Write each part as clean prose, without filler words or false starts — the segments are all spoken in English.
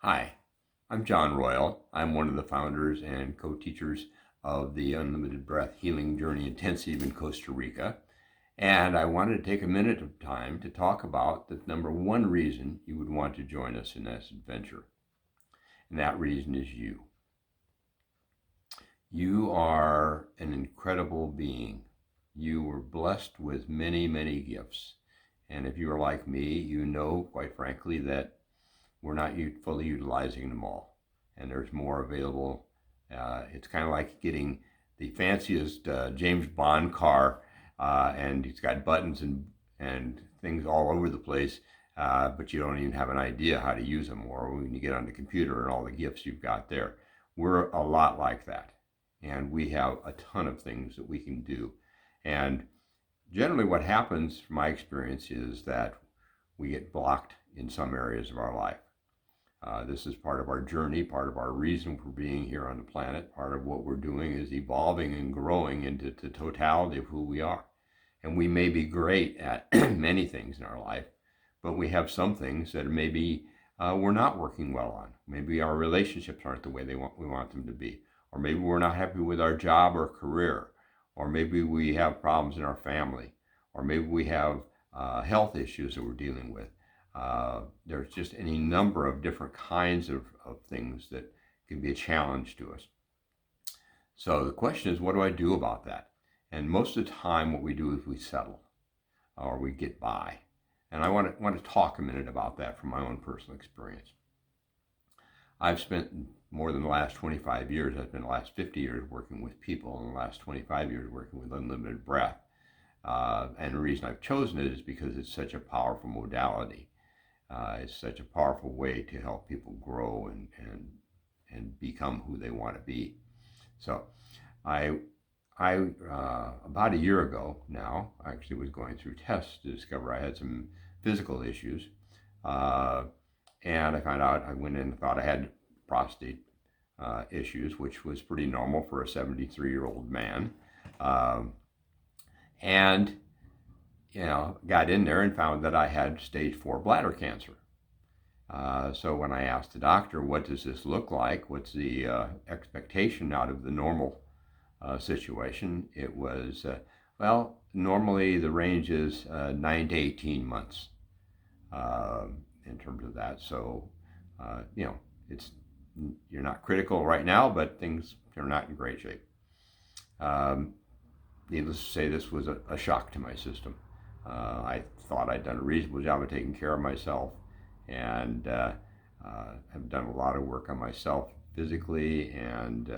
Hi, I'm Jon Royal. I'm one of the founders and co-teachers of the Unlimited Breath Healing Journey Intensive in Costa Rica. And I wanted to take a minute of time to talk about the number one reason you would want to join us in this adventure. And that reason is you. You are an incredible being. You were blessed with many, many gifts. And if you are like me, you know, quite frankly, that we're not fully utilizing them all, and there's more available. It's kind of like getting the fanciest James Bond car, and it's got buttons and things all over the place, but you don't even have an idea how to use them. Or when you get on the computer and all the gifts you've got there, we're a lot like that, and we have a ton of things that we can do. And generally, what happens, from my experience, is that we get blocked in some areas of our life. This is part of our journey, part of our reason for being here on the planet. Part of what we're doing is evolving and growing into the totality of who we are. And we may be great at many things in our life, but we have some things that maybe we're not working well on. Maybe our relationships aren't the way we want them to be. Or maybe we're not happy with our job or career. Or maybe we have problems in our family. Or maybe we have health issues that we're dealing with. There's just any number of different kinds of things that can be a challenge to us. So the question is, what do I do about that? And most of the time, what we do is we settle or we get by. And I want to talk a minute about that from my own personal experience. I've spent more than the last 25 years, I've spent the last 50 years working with people, and the last 25 years working with unlimited breath. And the reason I've chosen it is because it's such a powerful modality. It's such a powerful way to help people grow and become who they want to be. So I about a year ago now, I actually was going through tests to discover I had some physical issues. And I found out, I went in and thought I had prostate issues, which was pretty normal for a 73-year-old man. And got in there and found that I had stage 4 bladder cancer. So when I asked the doctor, what does this look like? What's the expectation out of the normal situation? It was, normally the range is 9 to 18 months in terms of that. So, it's you're not critical right now, but things are not in great shape. Needless to say, this was a shock to my system. I thought I'd done a reasonable job of taking care of myself, and have done a lot of work on myself physically and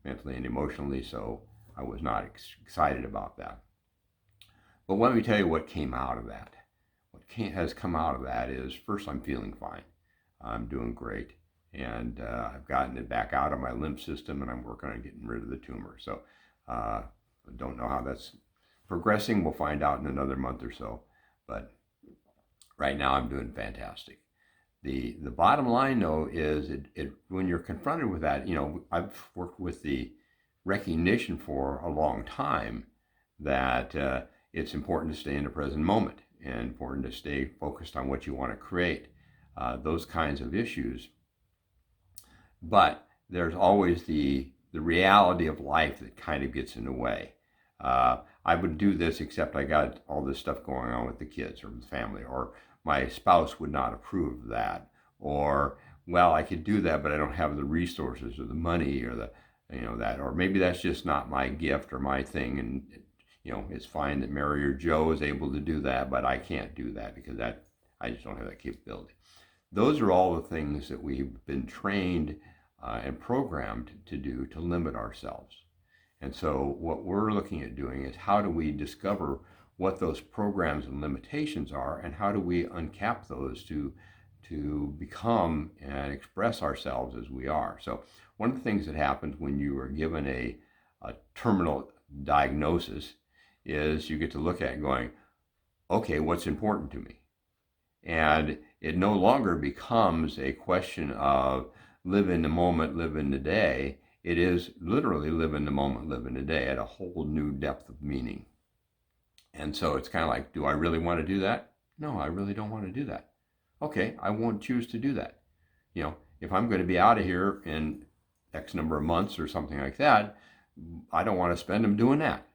mentally and emotionally, so I was not excited about that. But let me tell you what came out of that. What has come out of that is, first, I'm feeling fine. I'm doing great, and I've gotten it back out of my lymph system, and I'm working on getting rid of the tumor. So I don't know how that's progressing. We'll find out in another month or so, but right now I'm doing fantastic. The bottom line, though, is when you're confronted with that, I've worked with the recognition for a long time that it's important to stay in the present moment and important to stay focused on what you want to create, those kinds of issues. But there's always the reality of life that kind of gets in the way. I would do this, except I got all this stuff going on with the kids or the family, or my spouse would not approve of that, or, well, I could do that, but I don't have the resources or the money or that, or maybe that's just not my gift or my thing, and it's fine that Mary or Joe is able to do that, but I can't do that because I just don't have that capability. Those are all the things that we've been trained and programmed to do to limit ourselves. And so what we're looking at doing is, how do we discover what those programs and limitations are, and how do we uncap those to become and express ourselves as we are. So one of the things that happens when you are given a terminal diagnosis is you get to look at it going, okay, what's important to me? And it no longer becomes a question of live in the moment, live in the day. It is literally live in the moment, live in the day at a whole new depth of meaning. And so it's kind of like, do I really want to do that? No, I really don't want to do that. Okay, I won't choose to do that. if I'm going to be out of here in X number of months or something like that, I don't want to spend them doing that.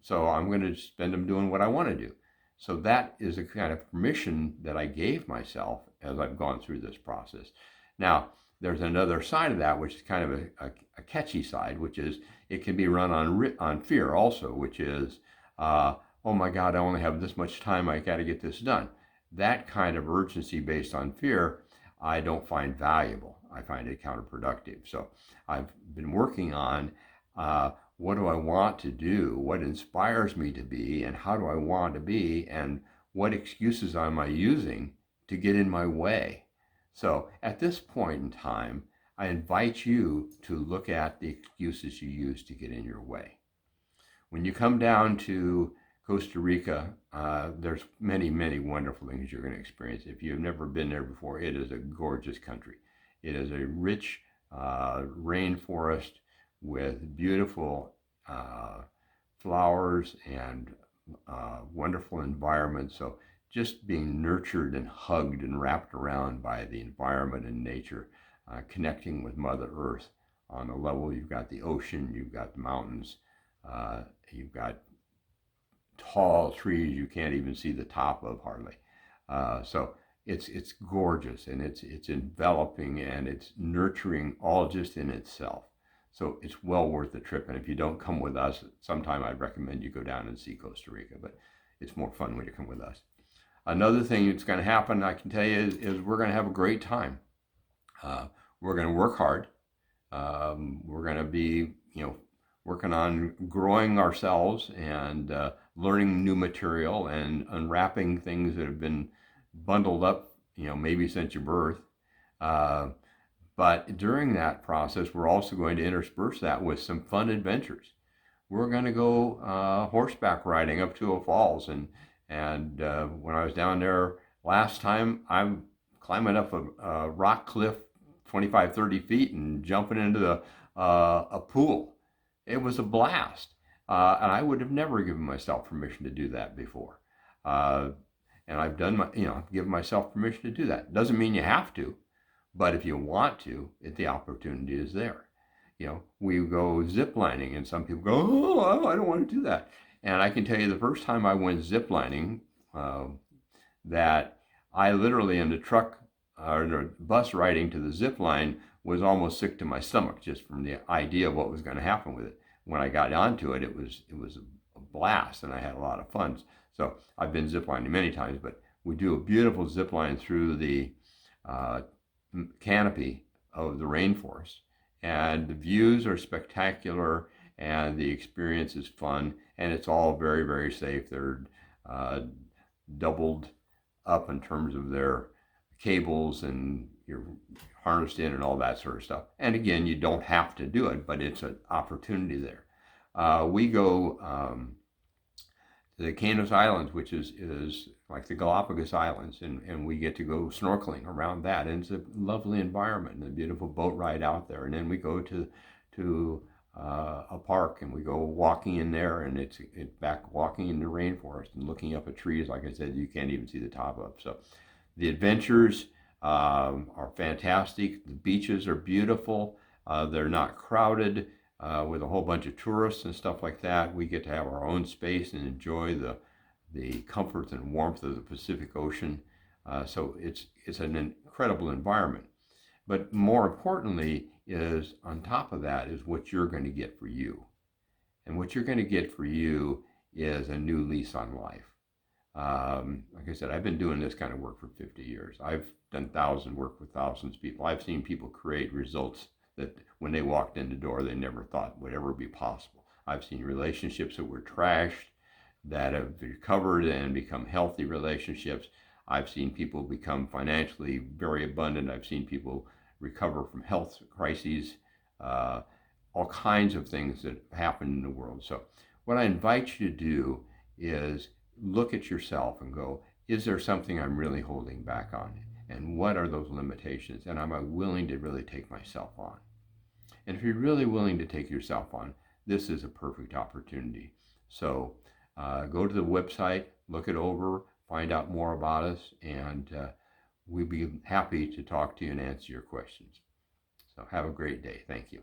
So I'm going to spend them doing what I want to do. So that is a kind of permission that I gave myself as I've gone through this process. Now, there's another side of that, which is kind of a catchy side, which is it can be run on fear also, which is, oh my God, I only have this much time, I got to get this done. That kind of urgency based on fear, I don't find valuable. I find it counterproductive. So I've been working on what do I want to do, what inspires me to be, and how do I want to be, and what excuses am I using to get in my way. So at this point in time, I invite you to look at the excuses you use to get in your way. When you come down to Costa Rica, there's many, many wonderful things you're going to experience. If you've never been there before, it is a gorgeous country. It is a rich rainforest with beautiful flowers and wonderful environment. So just being nurtured and hugged and wrapped around by the environment and nature, connecting with Mother Earth on a level. You've got the ocean, you've got the mountains, you've got tall trees you can't even see the top of hardly. So it's gorgeous, and it's enveloping, and it's nurturing all just in itself. So it's well worth the trip. And if you don't come with us, sometime I'd recommend you go down and see Costa Rica, but it's more fun when you come with us. Another thing that's going to happen, I can tell you, is we're going to have a great time. We're going to work hard. We're going to be, working on growing ourselves and learning new material and unwrapping things that have been bundled up, maybe since your birth. But during that process, we're also going to intersperse that with some fun adventures. We're going to go horseback riding up to a falls, and when I was down there last time, I'm climbing up a rock cliff 25, 30 feet and jumping into a pool. It was a blast. And I would have never given myself permission to do that before. And I've given myself permission to do that. Doesn't mean you have to, but if you want to, the opportunity is there. We go zip lining, and some people go, oh, I don't want to do that. And I can tell you the first time I went zip lining, that I literally in the truck or the bus riding to the zip line was almost sick to my stomach just from the idea of what was going to happen with it. When I got onto it, it was a blast, and I had a lot of fun. So I've been ziplining many times, but we do a beautiful zip line through the canopy of the rainforest, and the views are spectacular, and the experience is fun, and it's all very, very safe. They're doubled up in terms of their cables, and you're harnessed in and all that sort of stuff. And again, you don't have to do it, but it's an opportunity there. We go to the Canos Islands, which is like the Galapagos Islands, and we get to go snorkeling around that. And it's a lovely environment and a beautiful boat ride out there. And then we go to a park, and we go walking in there, and it's back walking in the rainforest and looking up at trees, like I said, you can't even see the top of. So the adventures are fantastic. The beaches are beautiful. They're not crowded with a whole bunch of tourists and stuff like that. We get to have our own space and enjoy the comforts and warmth of the Pacific Ocean. So it's an incredible environment. But more importantly is, on top of that, is what you're going to get for you. And what you're going to get for you is a new lease on life. Like I said, I've been doing this kind of work for 50 years. I've done work with thousands of people. I've seen people create results that when they walked in the door, they never thought would ever be possible. I've seen relationships that were trashed that have recovered and become healthy relationships. I've seen people become financially very abundant. I've seen people recover from health crises, all kinds of things that happen in the world. So what I invite you to do is look at yourself and go, is there something I'm really holding back on? And what are those limitations? And am I willing to really take myself on? And if you're really willing to take yourself on, this is a perfect opportunity. So go to the website, look it over, find out more about us, and we'd be happy to talk to you and answer your questions. So have a great day. Thank you.